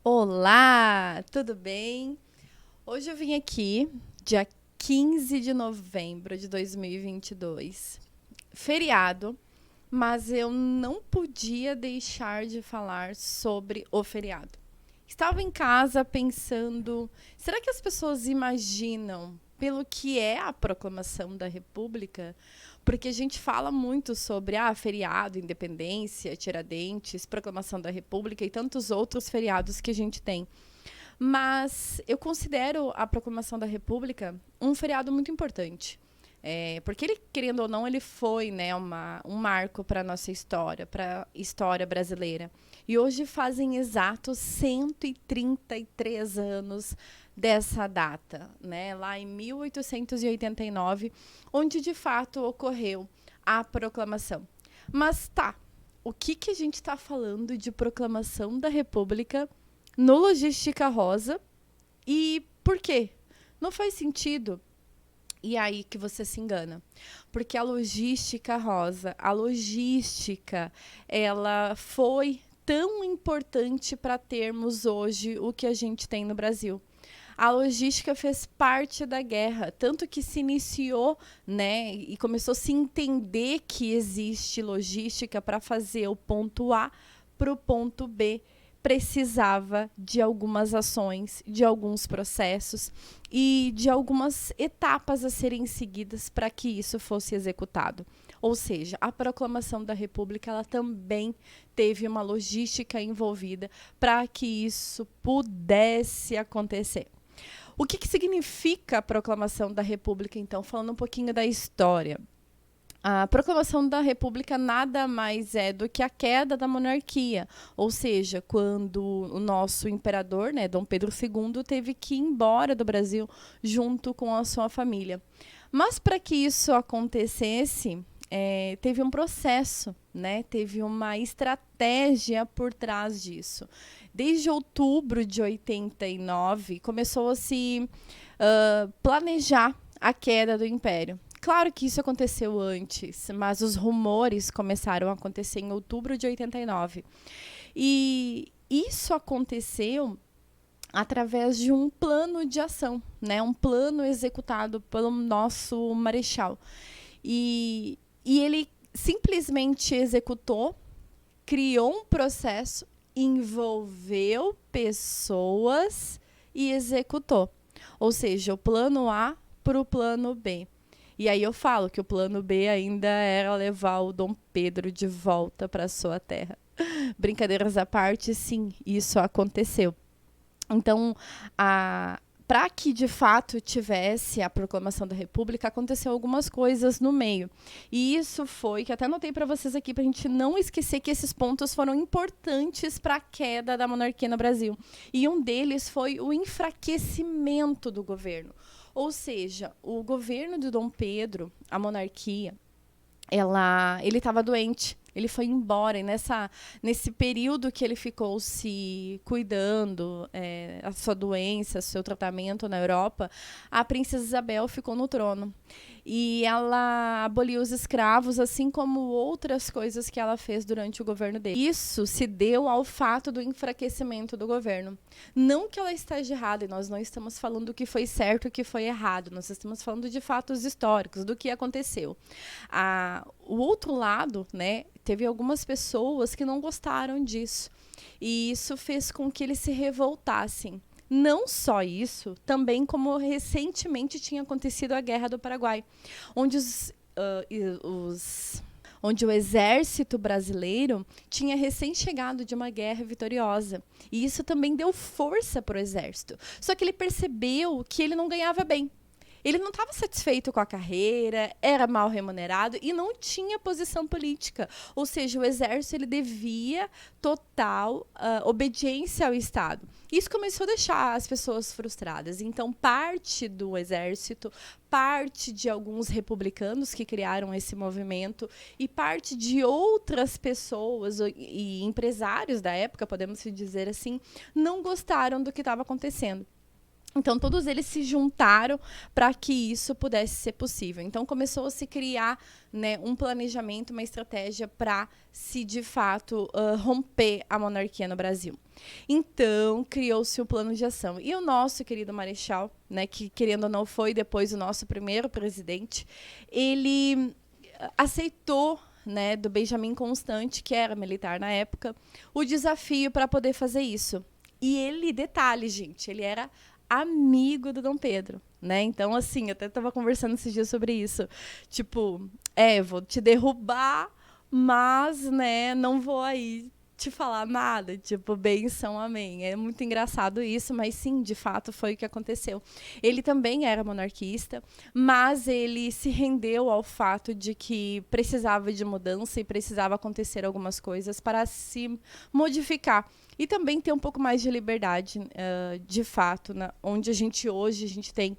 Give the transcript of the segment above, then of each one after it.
Olá, tudo bem? Hoje eu vim aqui, dia 15 de novembro de 2022, feriado, mas eu não podia deixar de falar sobre o feriado. Estava em casa pensando, será que as pessoas imaginam pelo que é a proclamação da República? Porque a gente fala muito sobre feriado, independência, Tiradentes, proclamação da República e tantos outros feriados que a gente tem. Mas eu considero a proclamação da República um feriado muito importante. Porque ele, querendo ou não, ele foi, né, um marco para a nossa história, para a história brasileira. E hoje fazem exatos 133 anos dessa data, né, lá em 1889, onde de fato ocorreu a proclamação. Mas tá, o que a gente está falando de proclamação da República no Logística Rosa e por quê? Não faz sentido. E aí que você se engana. Porque a logística rosa, a logística, ela foi tão importante para termos hoje o que a gente tem no Brasil. A logística fez parte da guerra, tanto que se iniciou, né, e começou a se entender que existe logística para fazer o ponto A para o ponto B. Precisava de algumas ações, de alguns processos e de algumas etapas a serem seguidas para que isso fosse executado. Ou seja, a proclamação da República ela também teve uma logística envolvida para que isso pudesse acontecer. O que significa a proclamação da República, então? Falando um pouquinho da história. A proclamação da República nada mais é do que a queda da monarquia, ou seja, quando o nosso imperador, né, Dom Pedro II, teve que ir embora do Brasil junto com a sua família. Mas para que isso acontecesse, teve um processo, né, teve uma estratégia por trás disso. Desde outubro de 89, começou a se planejar a queda do Império. Claro que isso aconteceu antes, mas os rumores começaram a acontecer em outubro de 89. E isso aconteceu através de um plano de ação, né? Um plano executado pelo nosso marechal. E ele simplesmente executou, criou um processo, envolveu pessoas e executou. Ou seja, o plano A para o plano B. E aí eu falo que o plano B ainda era levar o Dom Pedro de volta para sua terra. Brincadeiras à parte, sim, isso aconteceu. Então, para que de fato tivesse a proclamação da República, aconteceu algumas coisas no meio. E isso foi, que até anotei para vocês aqui, para a gente não esquecer que esses pontos foram importantes para a queda da monarquia no Brasil. E um deles foi o enfraquecimento do governo. Ou seja, o governo de Dom Pedro, a monarquia, ele estava doente. Ele foi embora e nesse período que ele ficou se cuidando, a sua doença, seu tratamento na Europa, a princesa Isabel ficou no trono. E ela aboliu os escravos, assim como outras coisas que ela fez durante o governo dele. Isso se deu ao fato do enfraquecimento do governo. Não que ela esteja errada, e nós não estamos falando do que foi certo e o que foi errado, nós estamos falando de fatos históricos, do que aconteceu. O outro lado, né, teve algumas pessoas que não gostaram disso. E isso fez com que eles se revoltassem. Não só isso, também como recentemente tinha acontecido a Guerra do Paraguai, onde onde o exército brasileiro tinha recém-chegado de uma guerra vitoriosa. E isso também deu força para o exército. Só que ele percebeu que ele não ganhava bem. Ele não estava satisfeito com a carreira, era mal remunerado e não tinha posição política. Ou seja, o exército ele devia total obediência ao Estado. Isso começou a deixar as pessoas frustradas. Então, parte do exército, parte de alguns republicanos que criaram esse movimento e parte de outras pessoas e empresários da época, podemos dizer assim, não gostaram do que estava acontecendo. Então, todos eles se juntaram para que isso pudesse ser possível. Então, começou a se criar, né, um planejamento, uma estratégia para se, de fato, romper a monarquia no Brasil. Então, criou-se o plano de ação. E o nosso querido Marechal, né, que, querendo ou não, foi depois o nosso primeiro presidente, ele aceitou, né, do Benjamin Constant, que era militar na época, o desafio para poder fazer isso. E ele, detalhe, gente, ele era amigo do Dom Pedro, né? Então, assim, eu até estava conversando esses dias sobre isso. Tipo, vou te derrubar, mas, né, não vou aí te falar nada. Tipo, benção, amém. É muito engraçado isso, mas sim, de fato, foi o que aconteceu. Ele também era monarquista, mas ele se rendeu ao fato de que precisava de mudança e precisava acontecer algumas coisas para se modificar. E também ter um pouco mais de liberdade, de fato, onde a gente tem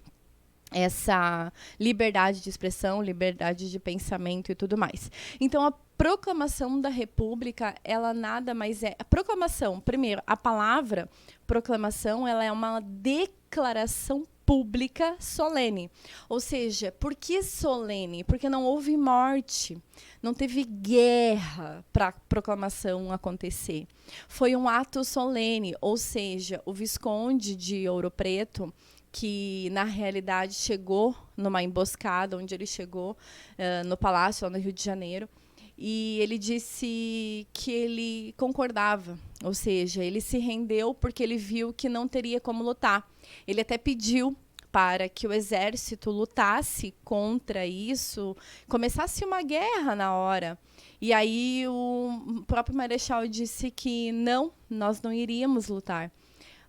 essa liberdade de expressão, liberdade de pensamento e tudo mais. Então, a proclamação da República, ela nada mais é... A proclamação, primeiro, a palavra proclamação, ela é uma declaração pública solene. Ou seja, por que solene? Porque não houve morte, não teve guerra para a proclamação acontecer. Foi um ato solene, ou seja, o Visconde de Ouro Preto, que na realidade chegou numa emboscada, onde ele chegou no palácio, lá no Rio de Janeiro, e ele disse que ele concordava, ou seja, ele se rendeu porque ele viu que não teria como lutar. Ele até pediu para que o exército lutasse contra isso, começasse uma guerra na hora. E aí o próprio Marechal disse que não, nós não iríamos lutar.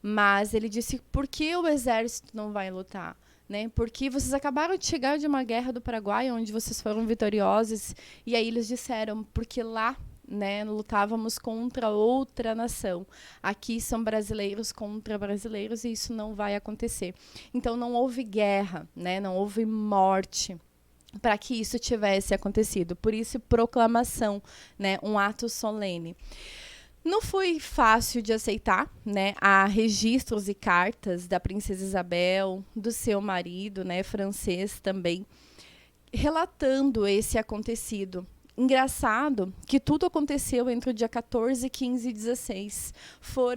Mas ele disse, por que o exército não vai lutar? Né? Porque vocês acabaram de chegar de uma guerra do Paraguai, onde vocês foram vitoriosos. E aí eles disseram, porque lá, né, lutávamos contra outra nação. Aqui são brasileiros contra brasileiros e isso não vai acontecer. Então não houve guerra, né? Não houve morte para que isso tivesse acontecido. Por isso, proclamação, né? Um ato solene. Não foi fácil de aceitar, né? Há registros e cartas da princesa Isabel, do seu marido, né, francês também, relatando esse acontecido. Engraçado que tudo aconteceu entre o dia 14, 15 e 16. Foi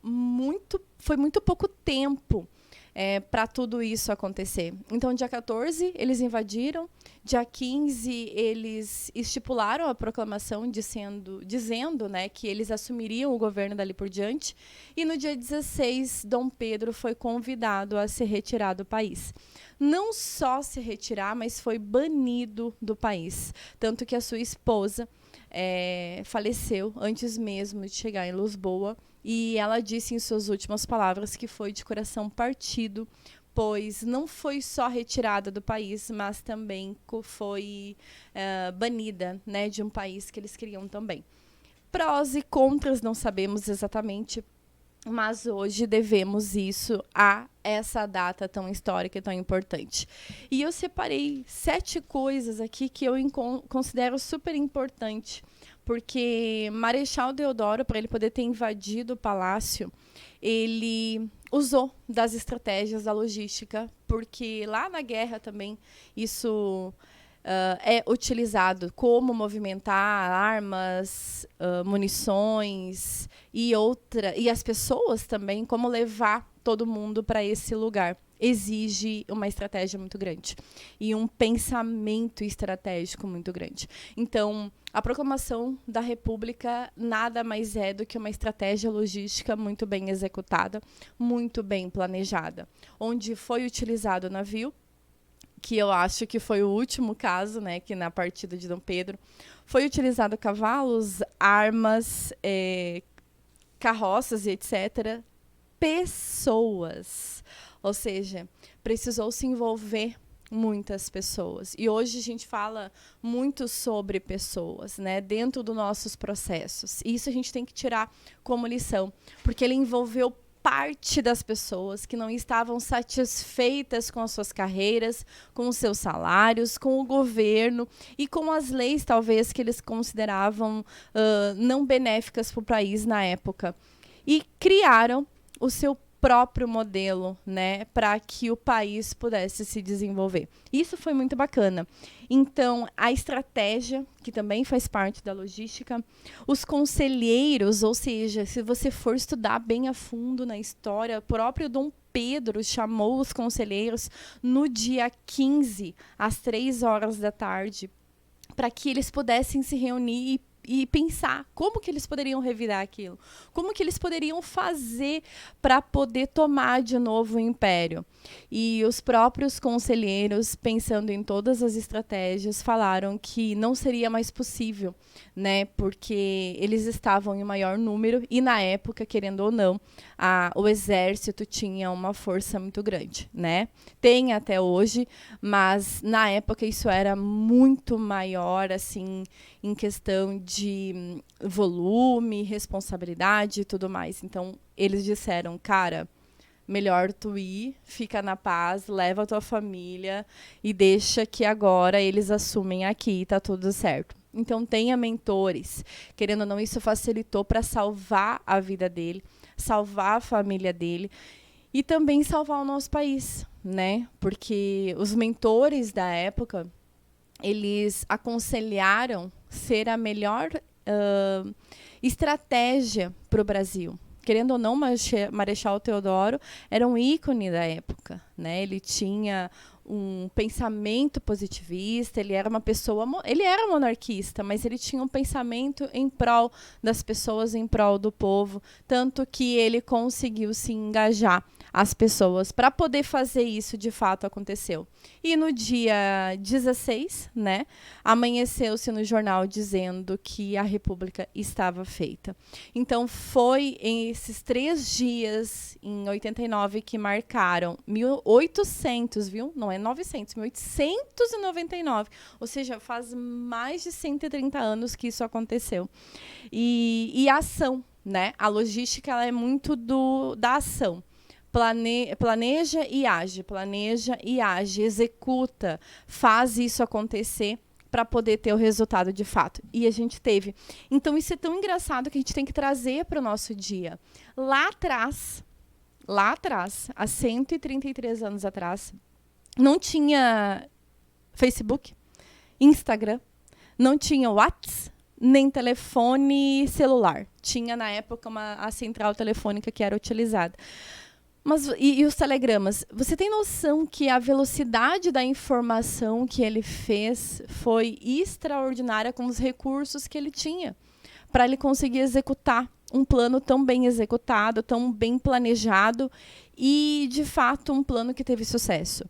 muito pouco tempo para tudo isso acontecer. Então, dia 14, eles invadiram. Dia 15, eles estipularam a proclamação dizendo, né, que eles assumiriam o governo dali por diante. E no dia 16, Dom Pedro foi convidado a se retirar do país. Não só se retirar, mas foi banido do país. Tanto que a sua esposa faleceu antes mesmo de chegar em Lisboa. E ela disse em suas últimas palavras que foi de coração partido, pois não foi só retirada do país, mas também foi banida, né, de um país que eles queriam também. Prós e contras não sabemos exatamente, mas hoje devemos isso a essa data tão histórica e tão importante. E eu separei 7 coisas aqui que eu considero super importante, porque Marechal Deodoro, para ele poder ter invadido o palácio, ele usou das estratégias da logística, porque lá na guerra também isso é utilizado, como movimentar armas, munições e as pessoas também, como levar todo mundo para esse lugar. Exige uma estratégia muito grande e um pensamento estratégico muito grande. Então, a proclamação da República nada mais é do que uma estratégia logística muito bem executada, muito bem planejada, onde foi utilizado o navio, que eu acho que foi o último caso, né, que na partida de Dom Pedro, foi utilizado cavalos, armas, carroças e etc., pessoas. Ou seja, precisou se envolver muitas pessoas. E hoje a gente fala muito sobre pessoas, né, dentro dos nossos processos. E isso a gente tem que tirar como lição, porque ele envolveu parte das pessoas que não estavam satisfeitas com as suas carreiras, com os seus salários, com o governo e com as leis, talvez, que eles consideravam não benéficas para o país na época. E criaram o seu próprio modelo, né, para que o país pudesse se desenvolver. Isso foi muito bacana. Então, a estratégia, que também faz parte da logística, os conselheiros, ou seja, se você for estudar bem a fundo na história, o próprio Dom Pedro chamou os conselheiros no dia 15, às 3 horas da tarde, para que eles pudessem se reunir e pensar como que eles poderiam revirar aquilo, como que eles poderiam fazer para poder tomar de novo o império. E os próprios conselheiros, pensando em todas as estratégias, falaram que não seria mais possível, né, porque eles estavam em maior número e, na época, querendo ou não, o exército tinha uma força muito grande, né? Tem até hoje, mas na época isso era muito maior, assim, em questão de volume, responsabilidade e tudo mais. Então, eles disseram, cara, melhor tu ir, fica na paz, leva a tua família e deixa que agora eles assumem aqui e tá tudo certo. Então, tenha mentores. Querendo ou não, isso facilitou para salvar a vida dele, salvar a família dele e também salvar o nosso país, né? Porque os mentores da época, eles aconselharam ser a melhor estratégia para o Brasil. Querendo ou não, Marechal Deodoro era um ícone da época, né? Ele tinha um pensamento positivista, ele era uma pessoa, ele era monarquista, mas ele tinha um pensamento em prol das pessoas, em prol do povo, tanto que ele conseguiu se engajar as pessoas para poder fazer isso de fato aconteceu. E no dia 16, né, amanheceu-se no jornal dizendo que a República estava feita. Então foi em esses 3 dias, em 89, que marcaram 1800, viu? Não é 900, 1899. Ou seja, faz mais de 130 anos que isso aconteceu. E a ação, né? A logística ela é muito da ação. Planeja e age, executa, faz isso acontecer para poder ter o resultado de fato. E a gente teve. Então, isso é tão engraçado que a gente tem que trazer para o nosso dia. Lá atrás, há 133 anos atrás, não tinha Facebook, Instagram, não tinha WhatsApp, nem telefone celular. Tinha, na época, a central telefônica que era utilizada. Mas, e os telegramas? Você tem noção que a velocidade da informação que ele fez foi extraordinária com os recursos que ele tinha para ele conseguir executar um plano tão bem executado, tão bem planejado e, de fato, um plano que teve sucesso.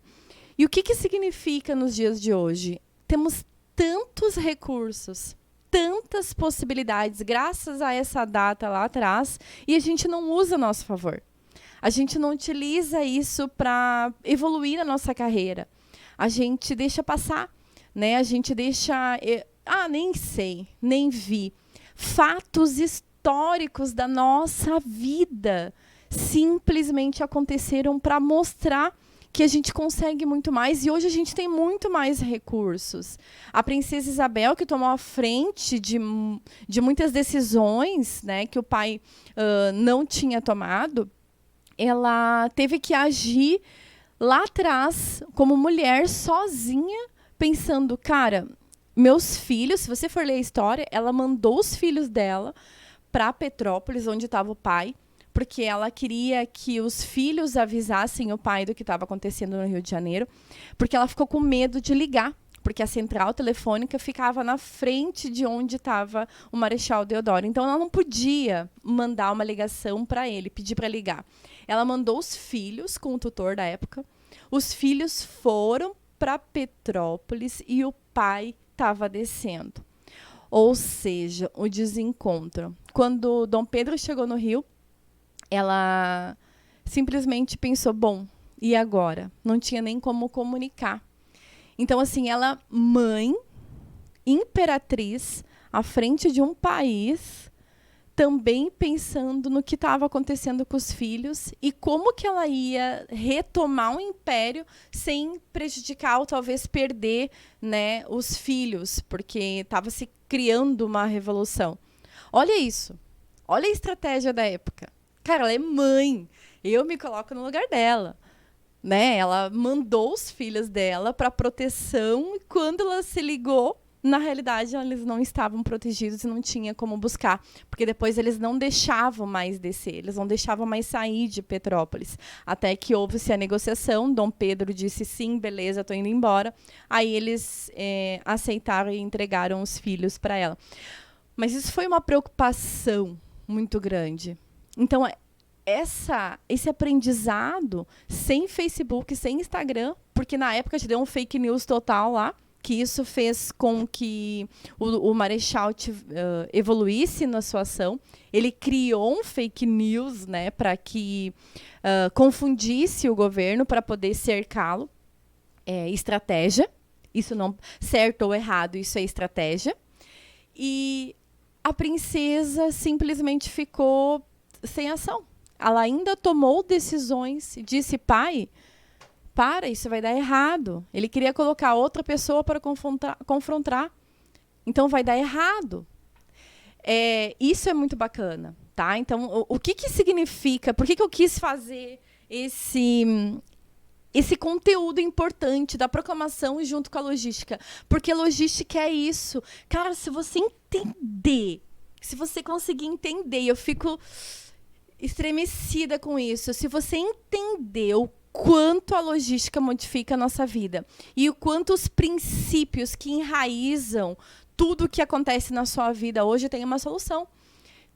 E o que significa nos dias de hoje? Temos tantos recursos, tantas possibilidades graças a essa data lá atrás e a gente não usa a nosso favor. A gente não utiliza isso para evoluir a nossa carreira. A gente deixa passar, né? A gente deixa... nem sei, nem vi. Fatos históricos da nossa vida simplesmente aconteceram para mostrar que a gente consegue muito mais e hoje a gente tem muito mais recursos. A princesa Isabel, que tomou a frente de muitas decisões, né, que o pai não tinha tomado, ela teve que agir lá atrás, como mulher, sozinha, pensando, cara, meus filhos, se você for ler a história, ela mandou os filhos dela para Petrópolis, onde estava o pai, porque ela queria que os filhos avisassem o pai do que estava acontecendo no Rio de Janeiro, porque ela ficou com medo de ligar, porque a central telefônica ficava na frente de onde estava o Marechal Deodoro. Então, ela não podia mandar uma ligação para ele, pedir para ligar. Ela mandou os filhos com o tutor da época. Os filhos foram para Petrópolis e o pai estava descendo. Ou seja, o desencontro. Quando Dom Pedro chegou no Rio, ela simplesmente pensou, bom, e agora? Não tinha nem como comunicar. Então, assim, ela, mãe, imperatriz, à frente de um país, também pensando no que estava acontecendo com os filhos e como que ela ia retomar um império sem prejudicar ou talvez perder, né, os filhos, porque estava se criando uma revolução. Olha isso. Olha a estratégia da época. Cara, ela é mãe. Eu me coloco no lugar dela. Né? Ela mandou os filhos dela para proteção e quando ela se ligou, na realidade, eles não estavam protegidos e não tinha como buscar, porque depois eles não deixavam mais descer, eles não deixavam mais sair de Petrópolis, até que houve-se a negociação, Dom Pedro disse sim, beleza, estou indo embora, aí eles aceitaram e entregaram os filhos para ela. Mas isso foi uma preocupação muito grande. Então, esse aprendizado sem Facebook, sem Instagram, porque na época te deu um fake news total lá, que isso fez com que o Marechal evoluísse na sua ação. Ele criou um fake news, né, para que confundisse o governo para poder cercá-lo. Estratégia. Isso não, certo ou errado, isso é estratégia. E a princesa simplesmente ficou sem ação. Ela ainda tomou decisões e disse, pai, para, isso vai dar errado. Ele queria colocar outra pessoa para confrontar. Então, vai dar errado. Isso é muito bacana. Tá? Então, o que significa? Por que eu quis fazer esse conteúdo importante da proclamação junto com a logística? Porque logística é isso. Cara, se você entender, se você conseguir entender, eu fico estremecida com isso. Se você entender o quanto a logística modifica a nossa vida e o quanto os princípios que enraizam tudo o que acontece na sua vida hoje tem uma solução.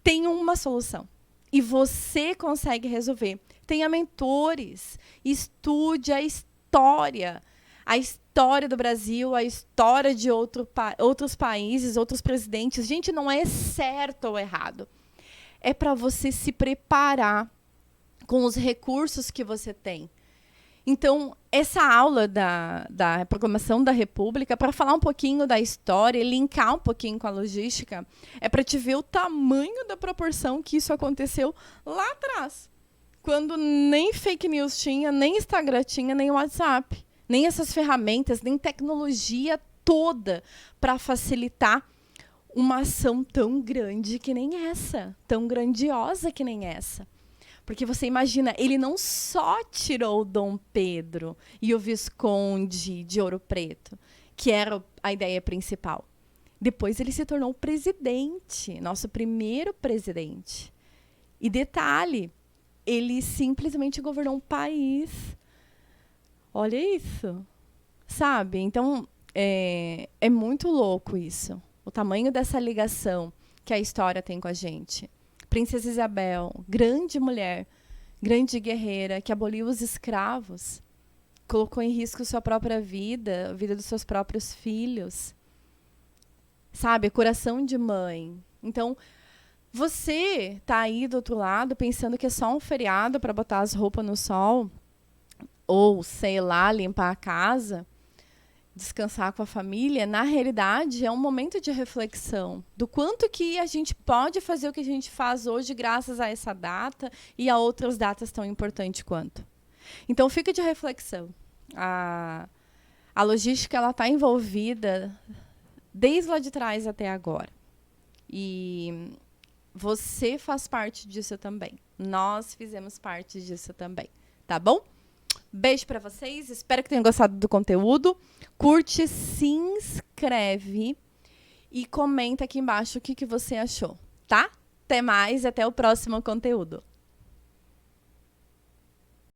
Tem uma solução. E você consegue resolver. Tenha mentores. Estude a história. A história do Brasil, a história de outros países, outros presidentes. Gente, não é certo ou errado. É para você se preparar com os recursos que você tem. Então, essa aula da Proclamação da República, para falar um pouquinho da história e linkar um pouquinho com a logística, é para te ver o tamanho da proporção que isso aconteceu lá atrás, quando nem fake news tinha, nem Instagram tinha, nem WhatsApp, nem essas ferramentas, nem tecnologia toda para facilitar uma ação tão grande que nem essa, tão grandiosa que nem essa. Porque você imagina, ele não só tirou o Dom Pedro e o Visconde de Ouro Preto, que era a ideia principal. Depois ele se tornou presidente, nosso primeiro presidente. E detalhe, ele simplesmente governou um país. Olha isso, sabe? Então, é muito louco isso. O tamanho dessa ligação que a história tem com a gente. Princesa Isabel, grande mulher, grande guerreira, que aboliu os escravos, colocou em risco sua própria vida, a vida dos seus próprios filhos. Sabe, coração de mãe. Então, você está aí do outro lado pensando que é só um feriado para botar as roupas no sol, ou, sei lá, limpar a casa, descansar com a família. Na realidade, é um momento de reflexão do quanto que a gente pode fazer o que a gente faz hoje graças a essa data e a outras datas tão importantes quanto. Então, fica de reflexão. A logística está envolvida desde lá de trás até agora. E você faz parte disso também. Nós fizemos parte disso também. Tá bom? Beijo para vocês, espero que tenham gostado do conteúdo. Curte, se inscreve e comenta aqui embaixo o que você achou, tá? Até mais, até o próximo conteúdo.